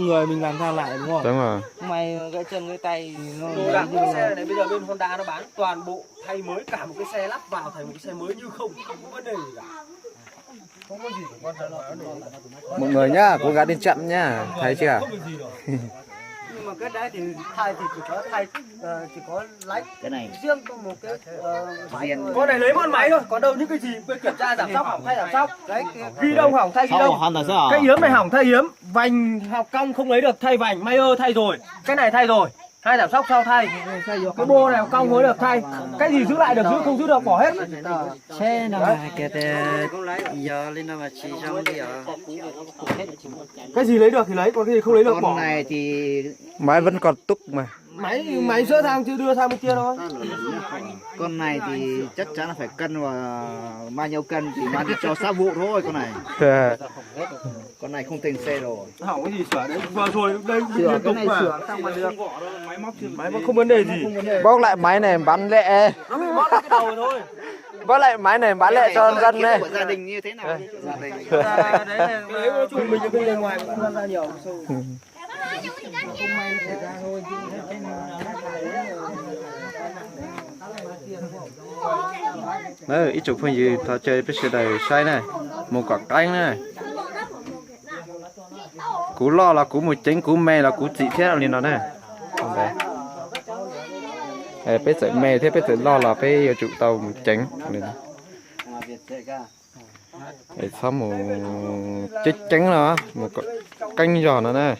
người mình làm sao lại đúng không? Đúng rồi. Mày gãy chân gãy tay nó đồ đạc của xe này bây giờ bên Honda nó bán toàn bộ thay mới cả một cái xe lắp vào thành một cái xe mới như không có vấn đề gì cả. Không có gì phải quan trọng là Mọi người nhá, cố gắng đi chậm nhá, thấy chưa? không được gì đâu. Nhưng mà cái đấy thì thay thì chỉ có lái cái này riêng có một cái riêng. con này lấy một máy thôi, còn đâu những cái gì kiểm tra giảm sóc hỏng thay giảm sóc đấy, ghi đông hỏng thay ghi đông, cái yếm này hỏng thay yếm, vành học cong không lấy được thay vành, Mayer thay rồi, cái này thay rồi, hai giảm sóc sau thay, cái bô này học cong mới được thay, cái gì giữ lại được giữ không giữ được bỏ hết. Xe nào mà cái giờ lên nào mà chỉ trong đi ở Cái gì lấy được thì lấy, còn cái gì không lấy được bỏ. con này thì Máy vẫn còn túc mà. Máy sửa sang chứ đưa sang bên kia thôi. con này thì chắc chắn là phải cân và bao nhiêu cân thì mang đi cho xã vụ thôi con này. Con này không thành xe rồi. Hỏng cái gì sửa đấy, vừa rồi đây Sửa liên cái tục này mà. sửa xong mà được. Máy mà không vấn đề gì. Bóc lại máy này bán lẹ. Nó bị mót cái đầu thôi. Bóc lại máy này bán lẹ cho dân đây. Của gia đình như thế nào? Gia đình. Đấy là cái nói chung mình bên bên ngoài cũng ra nhiều sâu. Đấy, ít chục phần gì thọ chơi biết sự đời sai này. Một quả canh này. Cú lo là cú một chính, cú mè là cú chị thế nào liền đó này. Đấy. Biết sự mè thế biết sự lo là phải chủ tàu một chính. Để xong một chích trắng đó, một canh giò nữa nè,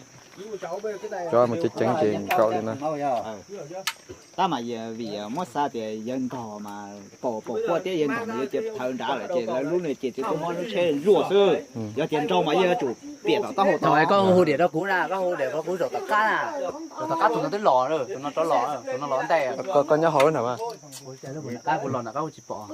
cho một chích trắng chị cậu đi nè. Ta mà giờ vì mót xa thì dân thò mà bỏ qua tiếng dân thò mà giờ chỉ thằng đã lại chỉ là lúc này chỉ tôi mót nó chơi rùa sư, giờ tiền trâu mà giờ chủ tiền bảo tao hộ tao. Rồi có hồ để nó cú ra, có hồ để có cú rồi tất cả à. Rồi tất cả tụi nó tới lò rồi, tụi nó tới lò rồi, tụi nó lò tay. Có nhớ hỏi nào mà. Cái của lò là có chỉ bỏ.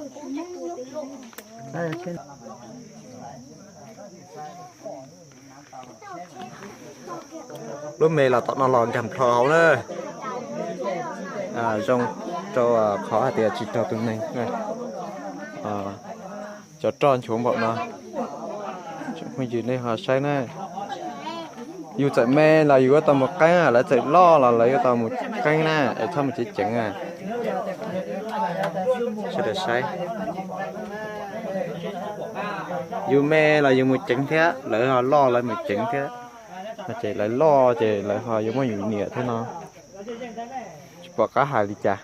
Lúc mẹ là tụi nó lòn cầm thò nữa. Trong cho khó thì chỉ cho tụi mình này. Cho tròn xuống bọn nó. Mình chỉ đây họ sai này. Dù chạy mẹ là dù có tầm một cái lại chạy lo là lấy tầm một cái nè, để thăm một chiếc chẳng à. Sẽ được sai. Dù mẹ là dù một chỉnh thế, lại họ lo lại một chỉnh thế. Mà chạy lại lo, chạy lại họ giống như nhẹ thế nó. Bỏ cá hài đi chà.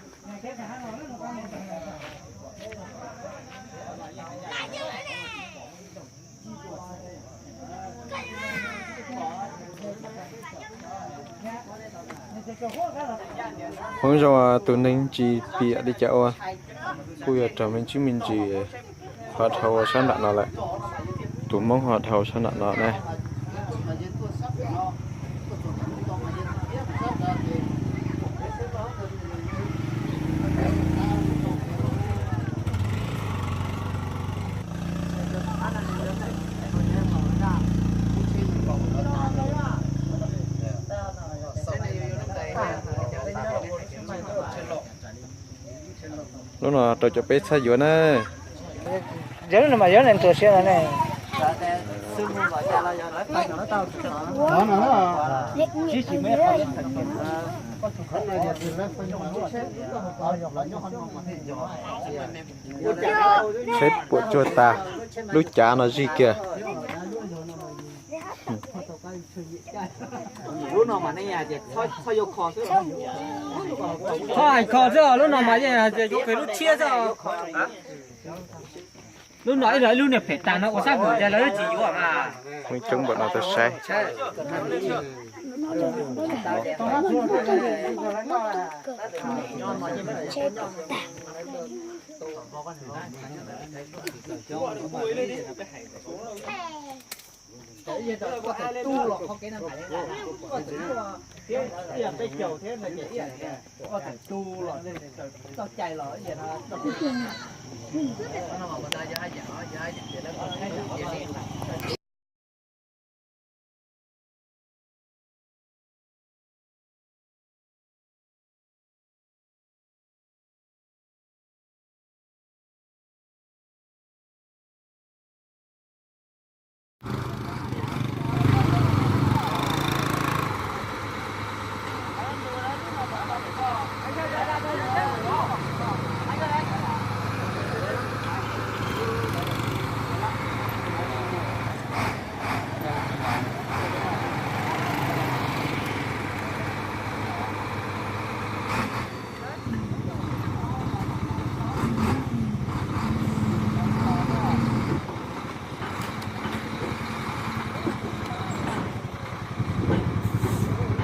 Hôm rồi tụi mình chỉ bị đi chợ à. Bây giờ trở mình chứ mình chỉ hoạt hậu sang đạn nào lại. Tụi mong hoạt hậu sang đạn nào này. Lúc nào tôi cho bé xa dưới này. Giờ này mà giờ này tôi xe này. Xếp bộ cho ta. Lúc chả nó gì kìa. Lúc nào mà này thì thôi vô kho chứ. Thôi khó chứ, lúc nào mà cái lúc chia rồi. Lúc nói là lúc này phải tàn nó có sao gửi ra nó chỉ yếu mà. Mình chống bọn nó tôi sai. Có thể tu lọc không cái nào phải đấy. Có thể cái chiều thế là cái có thể tu lọc lên tao chạy lọ vậy nó. Nó mà người ta giá giá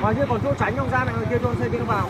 Ngoài kia còn chỗ tránh không, ra này ngoài kia cho xe kia nó vào.